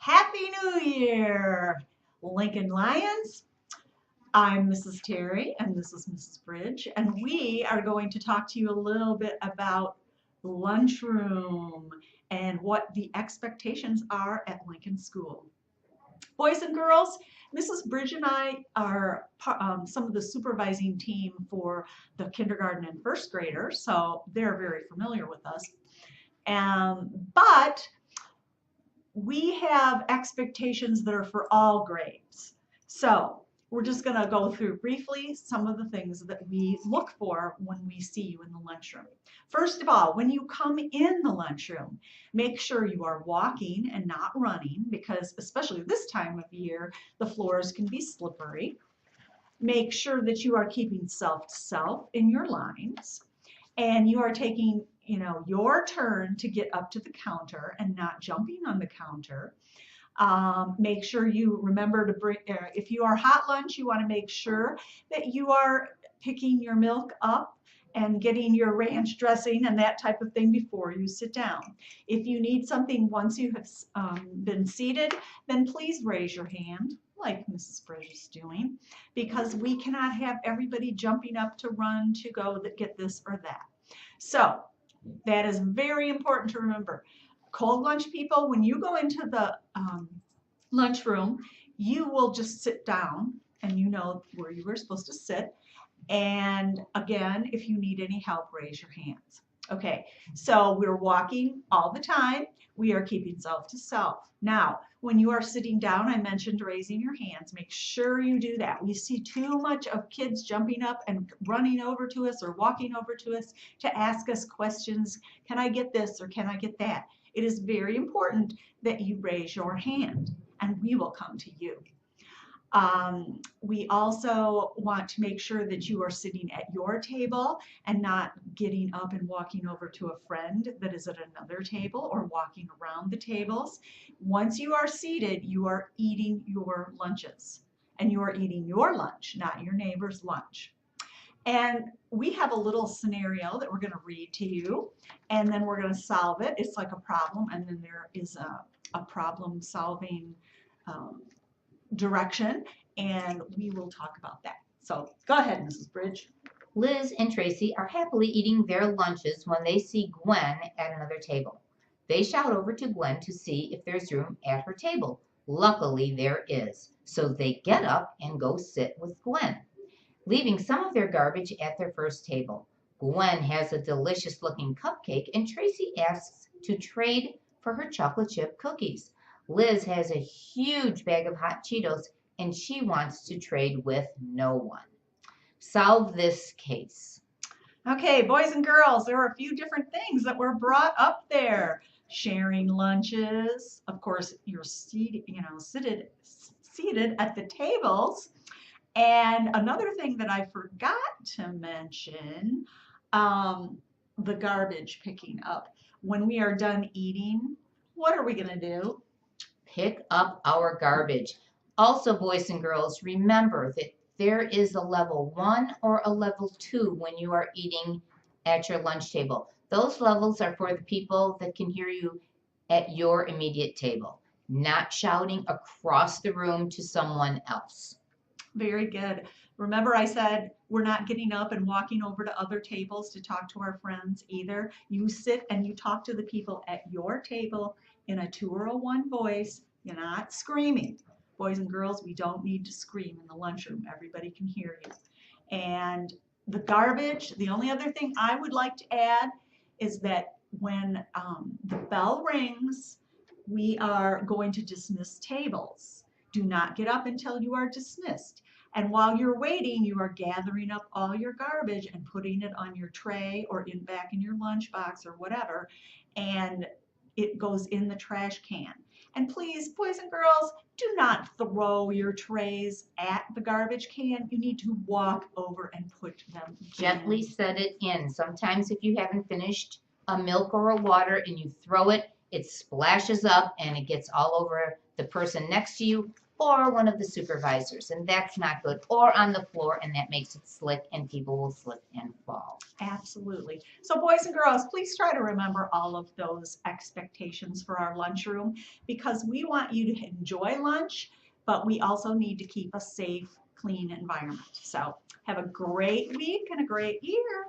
Happy New Year, Lincoln Lions. I'm Mrs. Terry and this is Mrs. Bridge, and we are going to talk to you a little bit about lunchroom and what the expectations are at Lincoln School. Boys and girls, Mrs. Bridge and I are some of the supervising team for the kindergarten and first graders, so they're very familiar with us. But we have expectations that are for all grades. So we're just going to go through briefly some of the things that we look for when we see you in the lunchroom. First of all, when you come in the lunchroom, make sure you are walking and not running, because especially this time of year, the floors can be slippery. Make sure that you are keeping self to self in your lines, and you are taking your turn to get up to the counter and not jumping on the counter. Make sure you remember to bring, if you are hot lunch, you want to make sure that you are picking your milk up and getting your ranch dressing and that type of thing before you sit down. If you need something once you have been seated, then please raise your hand, like Mrs. Bridge is doing, because we cannot have everybody jumping up to run to go get this or that. So that is very important to remember. Cold lunch people, when you go into the lunchroom, you will just sit down and you know where you were supposed to sit. And again, if you need any help, raise your hands. Okay, so we're walking all the time. We are keeping self to self. Now, when you are sitting down, I mentioned raising your hands. Make sure you do that. We see too much of kids jumping up and running over to us or walking over to us to ask us questions. Can I get this or can I get that? It is very important that you raise your hand and we will come to you. We also want to make sure that you are sitting at your table and not getting up and walking over to a friend that is at another table or walking around the tables. Once you are seated, you are eating your lunches, and you are eating your lunch, not your neighbor's lunch. And we have a little scenario that we're going to read to you, and then we're going to solve it. It's like a problem, and then there is a problem solving direction, and we will talk about that. So go ahead, Mrs. Bridge. Liz and Tracy are happily eating their lunches when they see Gwen at another table. They shout over to Gwen to see if there's room at her table. Luckily, there is, so they get up and go sit with Gwen, leaving some of their garbage at their first table. Gwen has a delicious-looking cupcake, and Tracy asks to trade for her chocolate chip cookies. Liz has a huge bag of hot Cheetos, and she wants to trade with no one. Solve this case. Okay, boys and girls, there are a few different things that were brought up there. Sharing lunches. Of course, you're seated at the tables. And another thing that I forgot to mention, the garbage picking up. When we are done eating, what are we going to do? Pick up our garbage. Also, boys and girls, remember that there is a level 1 or a level 2 when you are eating at your lunch table. Those levels are for the people that can hear you at your immediate table, not shouting across the room to someone else. Very good. Remember I said we're not getting up and walking over to other tables to talk to our friends either. You sit and you talk to the people at your table in a 2 or a 1 voice. You're not screaming. Boys and girls, we don't need to scream in the lunchroom. Everybody can hear you. And the garbage, the only other thing I would like to add is that when the bell rings, we are going to dismiss tables. Do not get up until you are dismissed. And while you're waiting, you are gathering up all your garbage and putting it on your tray or back in your lunchbox or whatever, and it goes in the trash can. And please, boys and girls, do not throw your trays at the garbage can. You need to walk over and put them Gently set it in. Sometimes if you haven't finished a milk or a water and you throw it, it splashes up and it gets all over the person next to you. or one of the supervisors, and that's not good, or on the floor, and that makes it slick and people will slip and fall. Absolutely. So boys and girls, please try to remember all of those expectations for our lunchroom, because we want you to enjoy lunch, but we also need to keep a safe, clean environment. So have a great week and a great year.